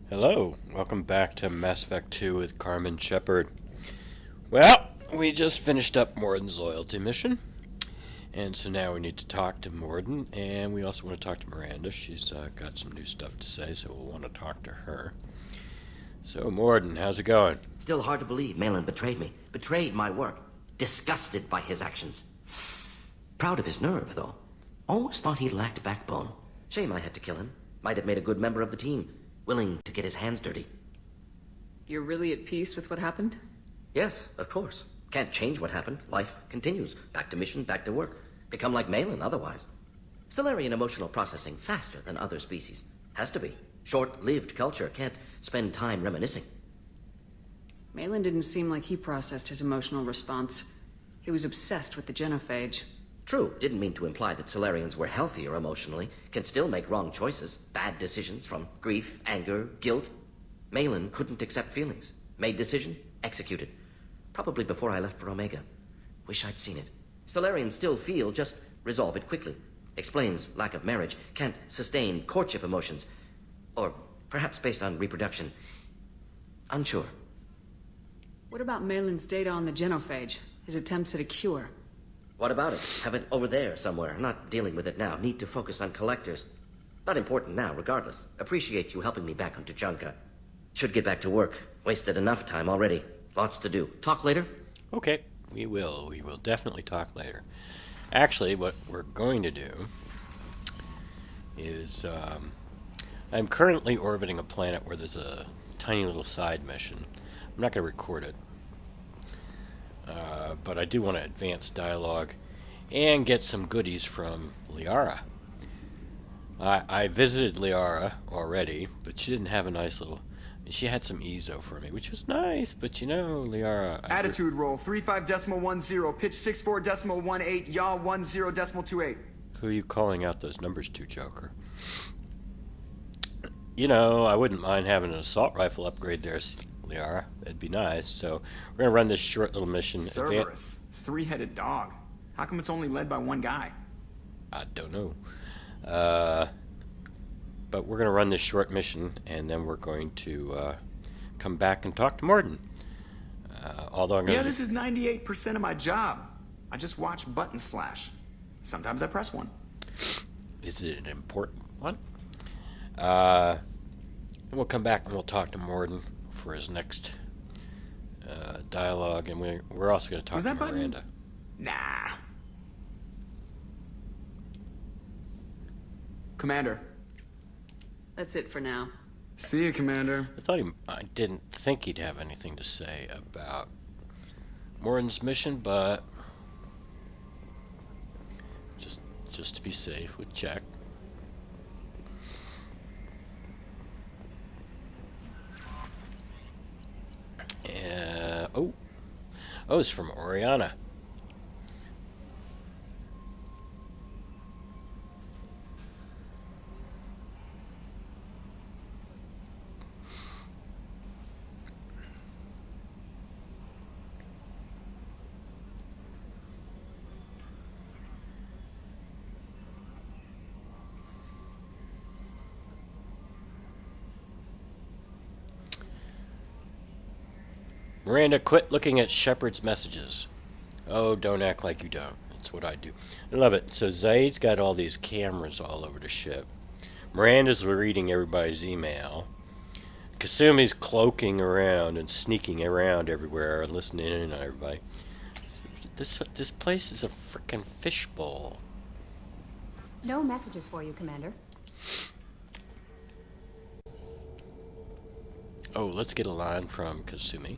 Hello, welcome back to Mass Effect 2 with Carmen Shepard. Well, we just finished up Mordin's loyalty mission, and so now we need to talk to Mordin, and we also want to talk to Miranda. She's got some new stuff to say, so we'll want to talk to her. So, Mordin, how's it going? Still hard to believe Malin betrayed me. Betrayed my work. Disgusted by his actions. Proud of his nerve, though. Almost thought he lacked backbone. Shame I had to kill him. Might have made a good member of the team. Willing to get his hands dirty. You're really at peace with what happened? Yes, of course. Can't change what happened. Life continues. Back to mission, back to work. Become like Malin otherwise. Salarian emotional processing faster than other species. Has to be. Short-lived culture can't spend time reminiscing. Malin didn't seem like he processed his emotional response. He was obsessed with the genophage. True, didn't mean to imply that Salarians were healthier emotionally, can still make wrong choices, bad decisions from grief, anger, guilt. Malin couldn't accept feelings. Made decision, executed. Probably before I left for Omega. Wish I'd seen it. Salarians still feel, just resolve it quickly. Explains lack of marriage, can't sustain courtship emotions. Or perhaps based on reproduction. Unsure. What about Malin's data on the genophage? His attempts at a cure? What about it? Have it over there somewhere. Not dealing with it now. Need to focus on collectors. Not important now, regardless. Appreciate you helping me back on Tuchanka. Should get back to work. Wasted enough time already. Lots to do. Talk later? Okay, we will. We will definitely talk later. Actually, what we're going to do is I'm currently orbiting a planet where there's a tiny little side mission. I'm not going to record it. But I do want to advance dialogue and get some goodies from Liara. I visited Liara already, but she didn't have a nice little... She had some Ezo for me, which was nice, but you know, Liara... Attitude roll, 35.10, pitch 64.18, yaw 10.28. Who are you calling out those numbers to, Joker? You know, I wouldn't mind having an assault rifle upgrade there, Liara. That'd be nice. So we're gonna run this short little mission. Cerberus, three-headed dog. How come it's only led by one guy? I don't know. But we're gonna run this short mission, and then we're going to come back and talk to Mordin. Although I'm gonna... Yeah, this is 98% of my job. I just watch buttons flash. Sometimes I press one. Is it an important one? We'll come back and we'll talk to Mordin for his next dialogue, and we're also going to talk to Miranda. Nah. Commander. That's it for now. See you, Commander. I didn't think he'd have anything to say about Mordin's mission, but just to be safe, we'll check. Oh, it's from Oriana. Miranda, quit looking at Shepard's messages. Oh, don't act like you don't. That's what I do. I love it. So Zaid's got all these cameras all over the ship. Miranda's reading everybody's email. Kasumi's cloaking around and sneaking around everywhere and listening in on everybody. This place is a frickin' fishbowl. No messages for you, Commander. Oh, let's get a line from Kasumi.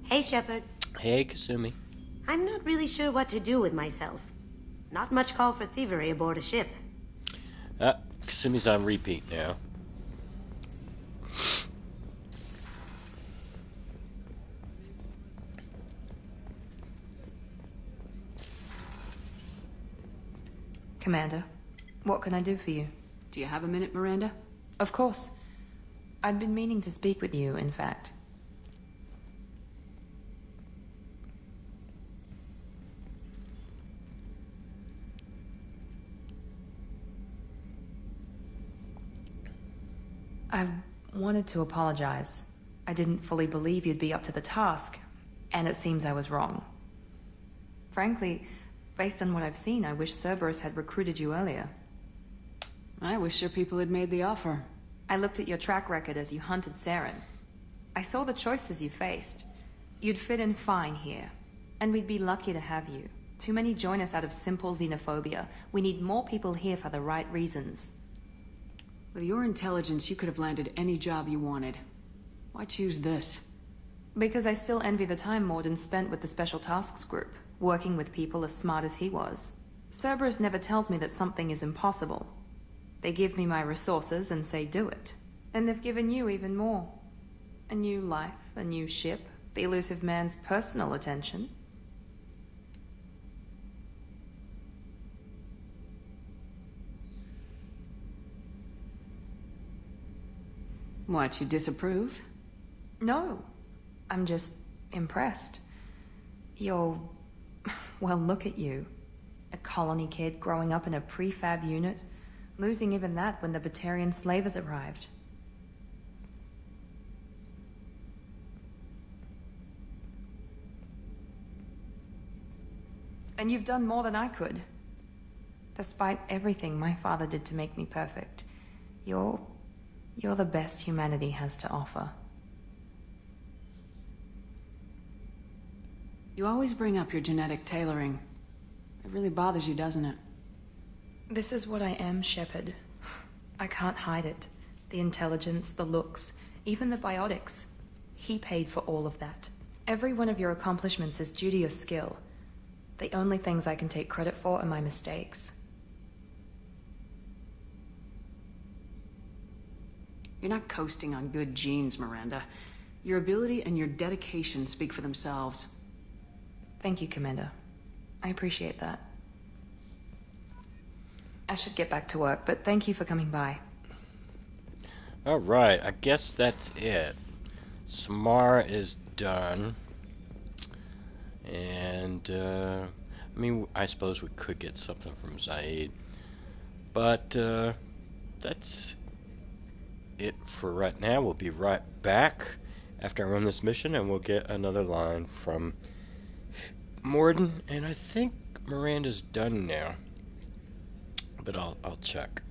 Hey, Shepard. Hey, Kasumi. I'm not really sure what to do with myself. Not much call for thievery aboard a ship. Kasumi's on repeat now. Commander, what can I do for you? Do you have a minute, Miranda? Of course. I'd been meaning to speak with you, in fact. I wanted to apologize. I didn't fully believe you'd be up to the task, and it seems I was wrong. Frankly, based on what I've seen, I wish Cerberus had recruited you earlier. I wish your people had made the offer. I looked at your track record as you hunted Saren. I saw the choices you faced. You'd fit in fine here, and we'd be lucky to have you. Too many join us out of simple xenophobia. We need more people here for the right reasons. With your intelligence, you could have landed any job you wanted. Why choose this? Because I still envy the time Mordin spent with the Special Tasks Group, working with people as smart as he was. Cerberus never tells me that something is impossible. They give me my resources and say do it. And they've given you even more. A new life, a new ship, the elusive man's personal attention. What, you disapprove? No, I'm just impressed. You're... well, look at you. A colony kid growing up in a prefab unit, losing even that when the Batarian slavers arrived. And you've done more than I could. Despite everything my father did to make me perfect, you're the best humanity has to offer. You always bring up your genetic tailoring. It really bothers you, doesn't it? This is what I am, Shepard. I can't hide it. The intelligence, the looks, even the biotics. He paid for all of that. Every one of your accomplishments is due to your skill. The only things I can take credit for are my mistakes. You're not coasting on good genes, Miranda. Your ability and your dedication speak for themselves. Thank you, Commander. I appreciate that. I should get back to work, but thank you for coming by. Alright, I guess that's it. Samara is done. And, I mean, I suppose we could get something from Zaid. But, that's it for right now. We'll be right back after I run this mission, and we'll get another line from Mordin. And I think Miranda's done now. But I'll check.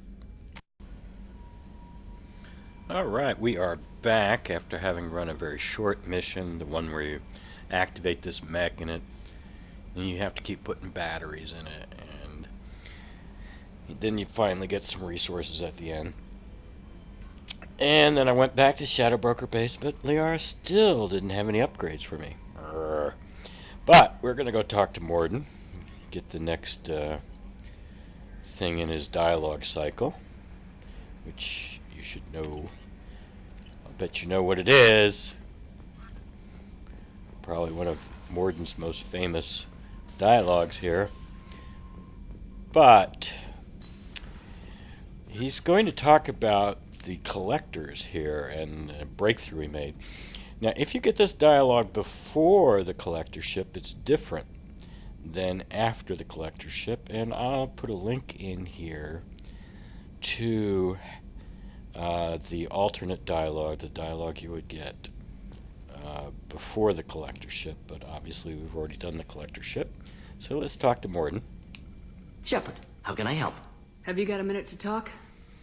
Alright, we are back after having run a very short mission, the one where you activate this mech in it, and you have to keep putting batteries in it, and then you finally get some resources at the end. And then I went back to Shadow Broker base, but Liara still didn't have any upgrades for me. But we're gonna go talk to Mordin, get the next thing in his dialogue cycle, which you should know. I'll bet you know what it is. Probably one of Mordin's most famous dialogues here. But he's going to talk about the collectors here and a breakthrough he made. Now, if you get this dialogue before the collector ship, it's different than after the collector ship, and I'll put a link in here to the alternate dialogue, the dialogue you would get before the collector ship, but obviously we've already done the collector ship. So let's talk to Mordin. Shepard, how can I help? Have you got a minute to talk?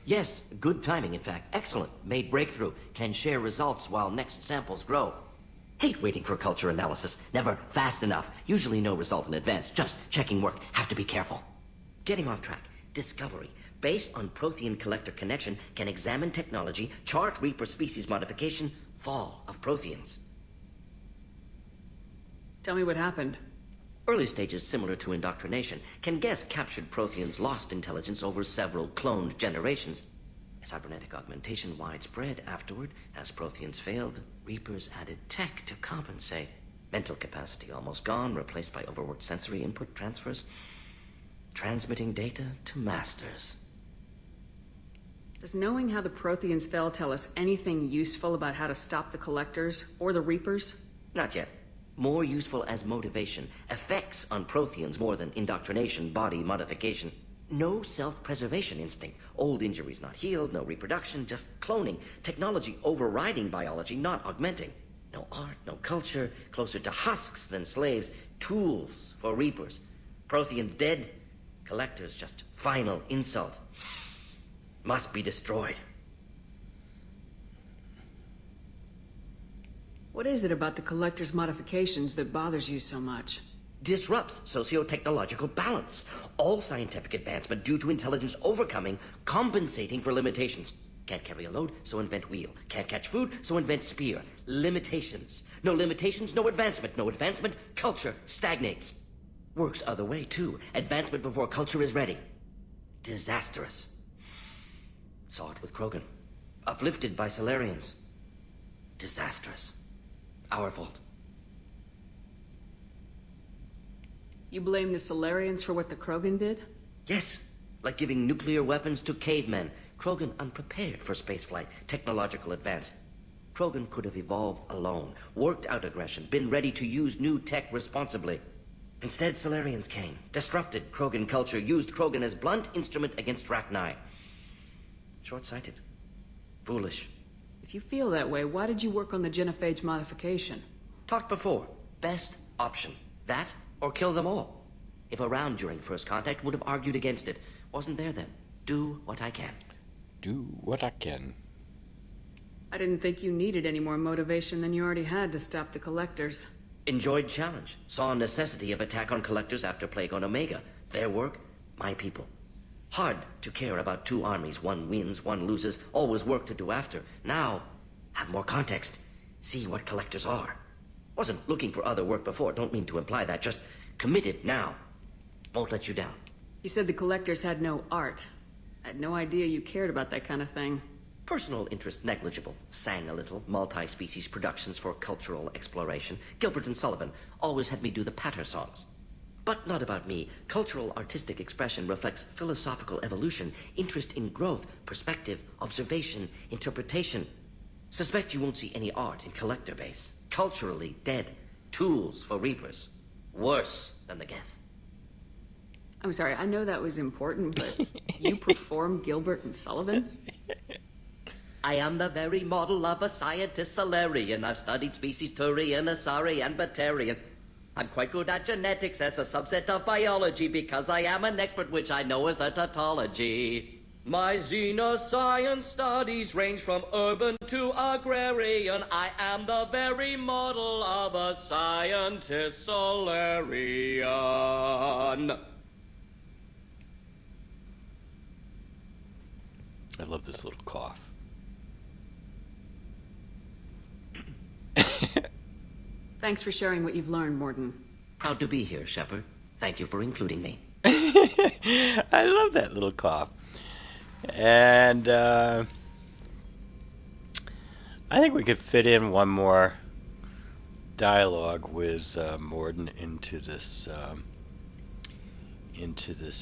Yes, good timing, in fact. Excellent. Made breakthrough. Can share results while next samples grow. Hate waiting for culture analysis. Never fast enough. Usually no result in advance. Just checking work. Have to be careful. Getting off track. Discovery. Based on Prothean collector connection, can examine technology, chart Reaper species modification, fall of Protheans. Tell me what happened. Early stages similar to indoctrination. Can guess captured Protheans lost intelligence over several cloned generations. Cybernetic augmentation widespread afterward. As Protheans failed, Reapers added tech to compensate. Mental capacity almost gone, replaced by overworked sensory input transfers. Transmitting data to masters. Does knowing how the Protheans fell tell us anything useful about how to stop the Collectors or the Reapers? Not yet. More useful as motivation. Effects on Protheans more than indoctrination, body modification. No self-preservation instinct. Old injuries not healed, no reproduction, just cloning. Technology overriding biology, not augmenting. No art, no culture, closer to husks than slaves. Tools for reapers. Protheans dead, collectors just final insult. Must be destroyed. What is it about the Collector's modifications that bothers you so much? Disrupts socio-technological balance. All scientific advancement due to intelligence overcoming, compensating for limitations. Can't carry a load, so invent wheel. Can't catch food, so invent spear. Limitations. No limitations, no advancement. No advancement, culture stagnates. Works other way, too. Advancement before culture is ready. Disastrous. Saw it with Krogan. Uplifted by Salarians. Disastrous. Our fault. You blame the Salarians for what the Krogan did? Yes, like giving nuclear weapons to cavemen. Krogan unprepared for spaceflight, technological advance. Krogan could have evolved alone, worked out aggression, been ready to use new tech responsibly. Instead, Salarians came, disrupted Krogan culture, used Krogan as blunt instrument against Rachni. Short-sighted. Foolish. If you feel that way, why did you work on the genophage modification? Talked before. Best option. That or kill them all. If around during first contact, would have argued against it. Wasn't there then. Do what I can. Do what I can. I didn't think you needed any more motivation than you already had to stop the Collectors. Enjoyed challenge. Saw necessity of attack on Collectors after Plague on Omega. Their work, my people. Hard to care about two armies. One wins, one loses. Always work to do after. Now, have more context. See what Collectors are. Wasn't looking for other work before. Don't mean to imply that. Just committed now. Won't let you down. You said the Collectors had no art. I had no idea you cared about that kind of thing. Personal interest negligible. Sang a little. Multi-species productions for cultural exploration. Gilbert and Sullivan always had me do the patter songs. But not about me. Cultural artistic expression reflects philosophical evolution, interest in growth, perspective, observation, interpretation. Suspect you won't see any art in collector base. Culturally dead. Tools for reapers. Worse than the Geth. I'm sorry, I know that was important, but you perform Gilbert and Sullivan? I am the very model of a scientist Salarian. I've studied species Turian, Asari, and Batarian. I'm quite good at genetics as a subset of biology because I am an expert, which I know is a tautology. My xenoscience studies range from urban to agrarian. I am the very model of a scientist Salarian. I love this little cough. Thanks for sharing what you've learned, Morton. Proud to be here, Shepard. Thank you for including me. I love that little cough. And I think we could fit in one more dialogue with Mordin into this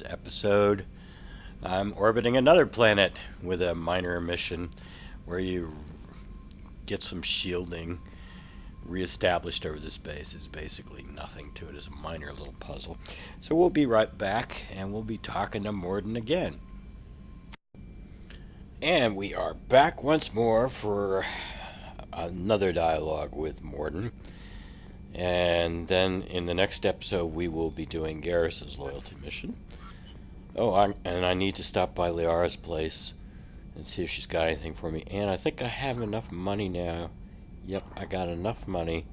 episode. I'm orbiting another planet with a minor mission where you get some shielding reestablished over this base. It's basically nothing to it. It's a minor little puzzle. So we'll be right back and we'll be talking to Mordin again. And we are back once more for another dialogue with Mordin. And then in the next episode we will be doing Garrus's loyalty mission. Oh, and I need to stop by Liara's place and see if she's got anything for me. And I think I have enough money now. Yep, I got enough money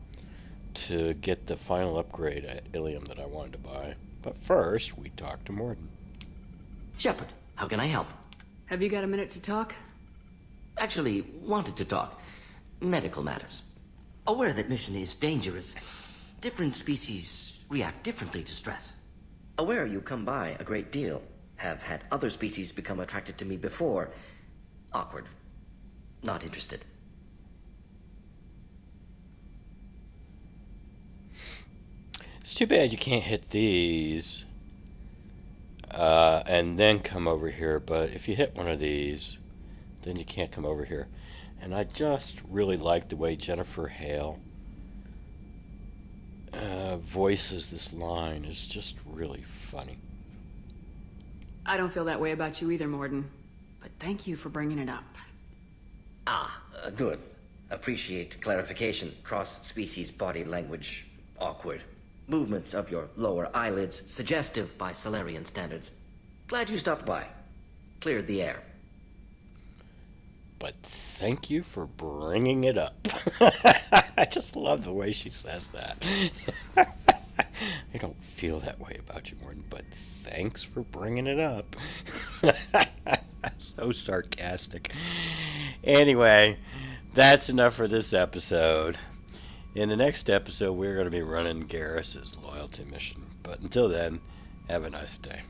to get the final upgrade at Ilium that I wanted to buy. But first, we talk to Mordin. Shepard, how can I help? Have you got a minute to talk? Actually, wanted to talk. Medical matters. Aware that mission is dangerous. Different species react differently to stress. Aware you come by a great deal. Have had other species become attracted to me before. Awkward. Not interested. It's too bad you can't hit these and then come over here, but if you hit one of these, then you can't come over here. And I just really like the way Jennifer Hale voices this line. It's just really funny. I don't feel that way about you either, Mordin. But thank you for bringing it up. Good. Appreciate clarification. Cross-species body language awkward. Movements of your lower eyelids suggestive by Salarian standards. Glad you stopped by. Cleared the air. But thank you for bringing it up. I just love the way she says that. I don't feel that way about you, Morton, but thanks for bringing it up. So sarcastic. Anyway, that's enough for this episode. In the next episode, we're going to be running Garrus's loyalty mission. But until then, have a nice day.